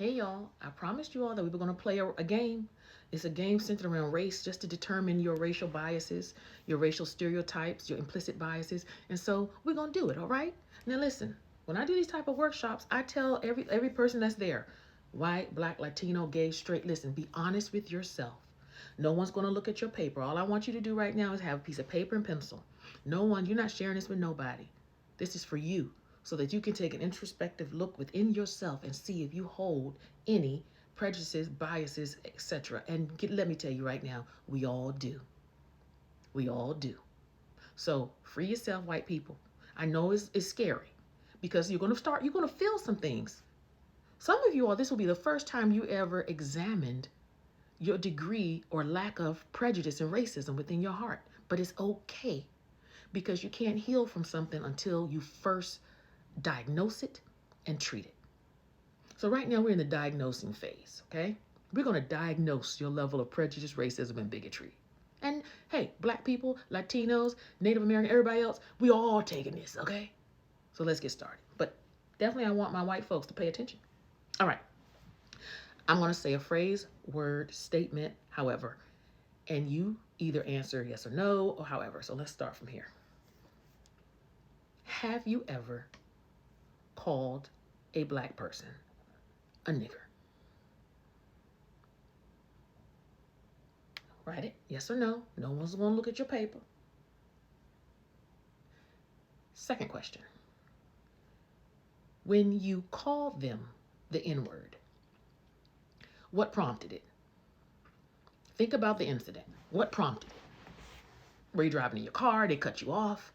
Hey y'all, I promised you all that we were going to play a game. It's a game centered around race just to determine your racial biases, your racial stereotypes, your implicit biases. And so we're going to do it, all right? Now listen, when I do these type of workshops, I tell every person that's there, white, black, Latino, gay, straight, listen, be honest with yourself. No one's going to look at your paper. All I want you to do right now is have a piece of paper and pencil. You're not sharing this with nobody. This is for you, so that you can take an introspective look within yourself and see if you hold any prejudices, biases, etc. And let me tell you right now, we all do. We all do. So free yourself, white people. I know it's scary because you're going to feel some things. Some of you all, this will be the first time you ever examined your degree or lack of prejudice and racism within your heart. But it's okay, because you can't heal from something until you first diagnose it and treat it. So right now we're in the diagnosing phase, okay? We're going to diagnose your level of prejudice, racism, and bigotry. And hey, black people, Latinos, Native American, everybody else, we all taking this, okay? So let's get started. But definitely I want my white folks to pay attention. All right. I'm going to say a phrase, word, statement, however, and you either answer yes or no or however. So let's start from here. Have you ever called a black person a nigger? Write it, yes or no. No one's going to look at your paper. Second question. When you called them the N-word, what prompted it? Think about the incident. What prompted it? Were you driving in your car? They cut you off?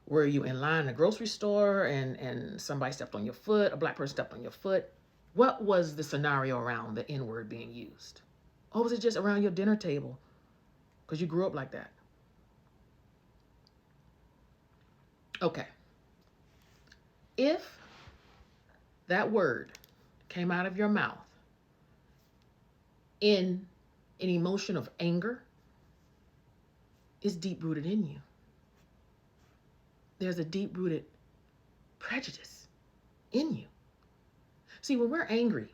Were you in line in a grocery store and somebody stepped on your foot? A black person stepped on your foot? What was the scenario around the N-word being used? Or was it just around your dinner table because you grew up like that? Okay. If that word came out of your mouth in an emotion of anger, it's deep-rooted in you. There's a deep-rooted prejudice in you. See, when we're angry,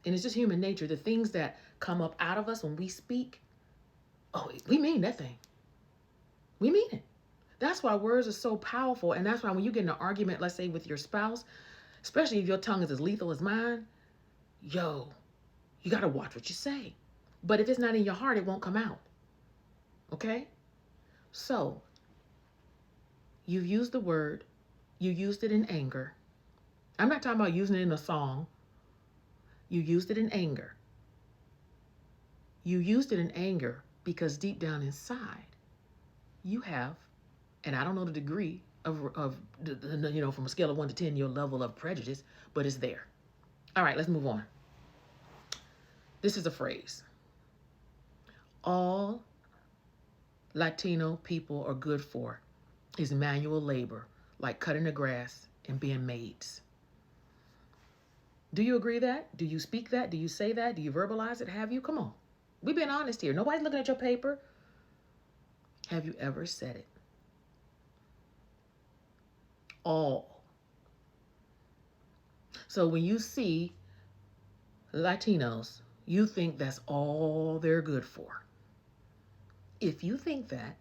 and it's just human nature, the things that come up out of us when we speak, oh, we mean that thing. We mean it. That's why words are so powerful, and that's why when you get in an argument, let's say with your spouse, especially if your tongue is as lethal as mine, you got to watch what you say. But if it's not in your heart, it won't come out. Okay? So, you've used the word. You used it in anger. I'm not talking about using it in a song. You used it in anger. You used it in anger because deep down inside, you have, and I don't know the degree of from a scale of 1 to 10, your level of prejudice, but it's there. All right, let's move on. This is a phrase. All Latino people are good for is manual labor, like cutting the grass and being maids. Do you agree that? Do you speak that? Do you say that? Do you verbalize it? Have you? Come on. We've been honest here. Nobody's looking at your paper. Have you ever said it? All. So when you see Latinos, you think that's all they're good for. If you think that,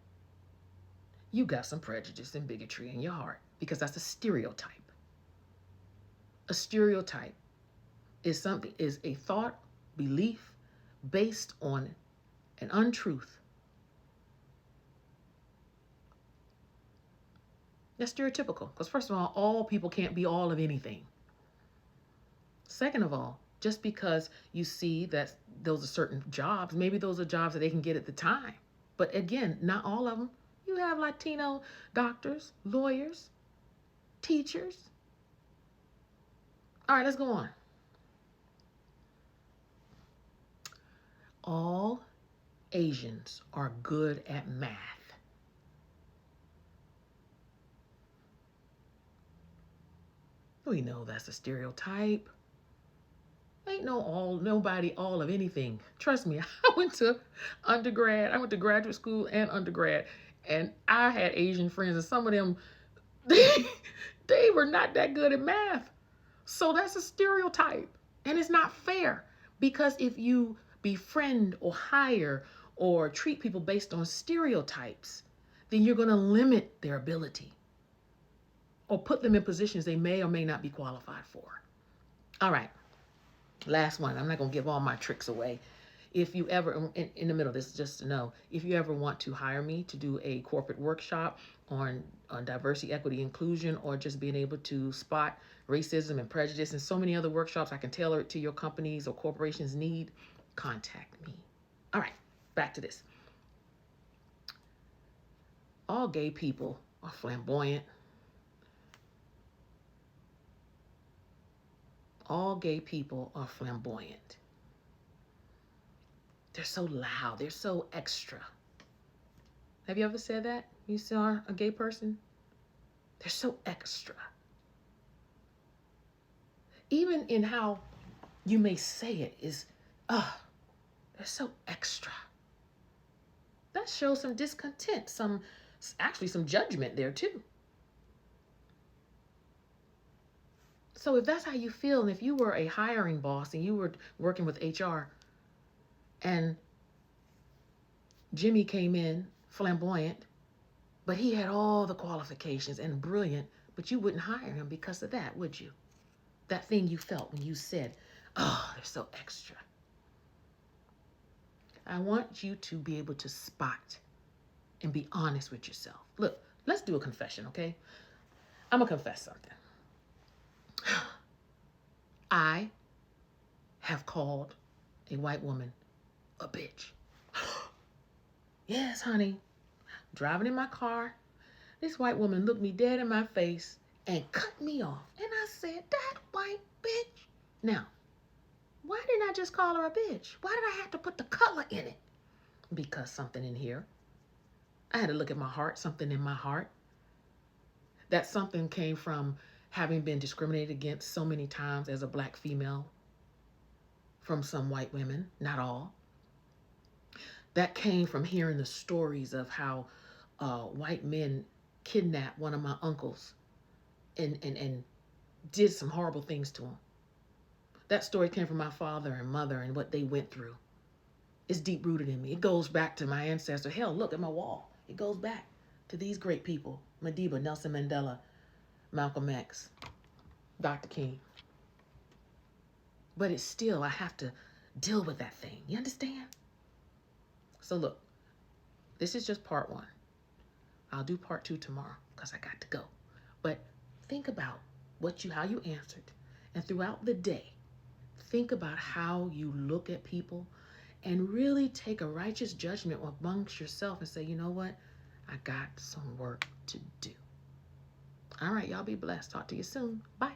you got some prejudice and bigotry in your heart, because that's a stereotype. A stereotype is a thought, belief based on an untruth. That's stereotypical, because first of all people can't be all of anything. Second of all, just because you see that those are certain jobs, maybe those are jobs that they can get at the time. But again, not all of them. You have Latino doctors, lawyers, teachers. All right, let's go on. All Asians are good at math. We know that's a stereotype. Ain't nobody all of anything. Trust me, I went to graduate school and undergrad, and I had Asian friends, and some of them, they were not that good at math. So that's a stereotype. And it's not fair, because if you befriend or hire or treat people based on stereotypes, then you're going to limit their ability or put them in positions they may or may not be qualified for. All right, last one. I'm not going to give all my tricks away. If you ever, in the middle of this, just to know, if you ever want to hire me to do a corporate workshop on diversity, equity, inclusion, or just being able to spot racism and prejudice and so many other workshops I can tailor it to your company's or corporation's need, contact me. All right, back to this. All gay people are flamboyant. All gay people are flamboyant. They're so loud. They're so extra. Have you ever said that? You saw a gay person? They're so extra. Even in how you may say it is, they're so extra. That shows some discontent, actually some judgment there too. So if that's how you feel, and if you were a hiring boss and you were working with HR and Jimmy came in flamboyant, but he had all the qualifications and brilliant, but you wouldn't hire him because of that, would you? That thing you felt when you said, oh, they're so extra. I want you to be able to spot and be honest with yourself. Look, let's do a confession, okay? I'm going to confess something. I have called a white woman a bitch. Yes, honey. Driving in my car, this white woman looked me dead in my face and cut me off. And I said, that white bitch. Now, why didn't I just call her a bitch? Why did I have to put the color in it? Because something in here. I had to look at my heart, something in my heart. That something came from having been discriminated against so many times as a black female from some white women, not all. That came from hearing the stories of how white men kidnapped one of my uncles and did some horrible things to him. That story came from my father and mother and what they went through. It's deep rooted in me. It goes back to my ancestor. Hell, look at my wall. It goes back to these great people. Madiba, Nelson Mandela, Malcolm X, Dr. King. But it's still, I have to deal with that thing. You understand? So look, this is just part one. I'll do part two tomorrow because I got to go. But think about how you answered. And throughout the day, think about how you look at people and really take a righteous judgment amongst yourself and say, you know what? I got some work to do. All right, y'all be blessed. Talk to you soon. Bye.